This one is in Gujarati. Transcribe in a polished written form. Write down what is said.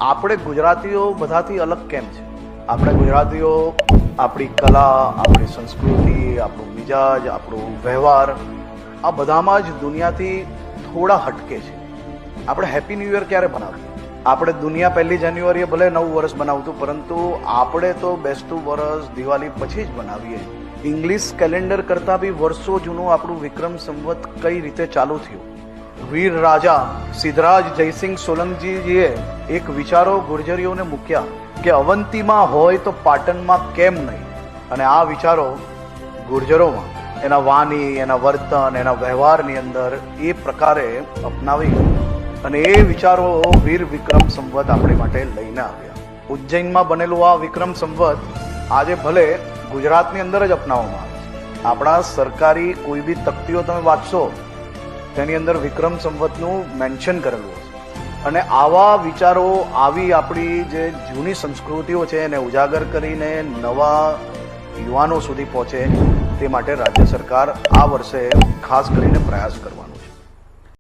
આપણે ગુજરાતીઓ બધાથી અલગ કેમ છે? આપણે ગુજરાતીઓ આપણી કલા, આપણી સંસ્કૃતિ, આપણું મિજાજ, આપણો વ્યવહાર આ બધામાં જ દુનિયાથી થોડા હટકે છે. આપણે હેપી ન્યૂ યર ક્યારે બનાવીએ? આપણે દુનિયા 1 જાન્યુઆરીએ ભલે નવું વર્ષ બનાવતું, પરંતુ આપણે તો બેસતું વર્ષ દિવાળી પછી જ બનાવીએ. ઇંગ્લિશ કેલેન્ડર કરતાં બી વર્ષો જૂનું આપણું વિક્રમ સંવત કઈ રીતે ચાલુ થયું? વીર રાજા સિદ્ધરાજ જયસિંહ સોલંકીજીએ એક વિચારો ગુર્જરીઓને મૂક્યા કે અવંતીમાં હોય તો પાટણમાં કેમ નહીં, અને આ વિચારો ગુર્જરોમાં એના વાણી, એના વર્તન, એના વ્યવહારની અંદર એ પ્રકારે અપનાવી ગયા અને એ વિચારો વીર વિક્રમ સંવત આપણી માટે લઈને આવ્યા. ઉજ્જૈનમાં બનેલું આ વિક્રમ સંવત આજે ભલે ગુજરાતની અંદર જ અપનાવવામાં આવે છે. આપણા સરકારી કોઈ બી તકતીઓ તમે વાંચશો તેની અંદર વિક્રમ સંવતનું મેન્શન કરેલું હશે. અને આવા વિચારો, આવી આપણી જે જૂની સંસ્કૃતિઓ છે એને ઉજાગર કરીને નવા યુવાનો સુધી પહોંચે તે માટે રાજ્ય સરકાર આ વર્ષે ખાસ કરીને પ્રયાસ કરવાનો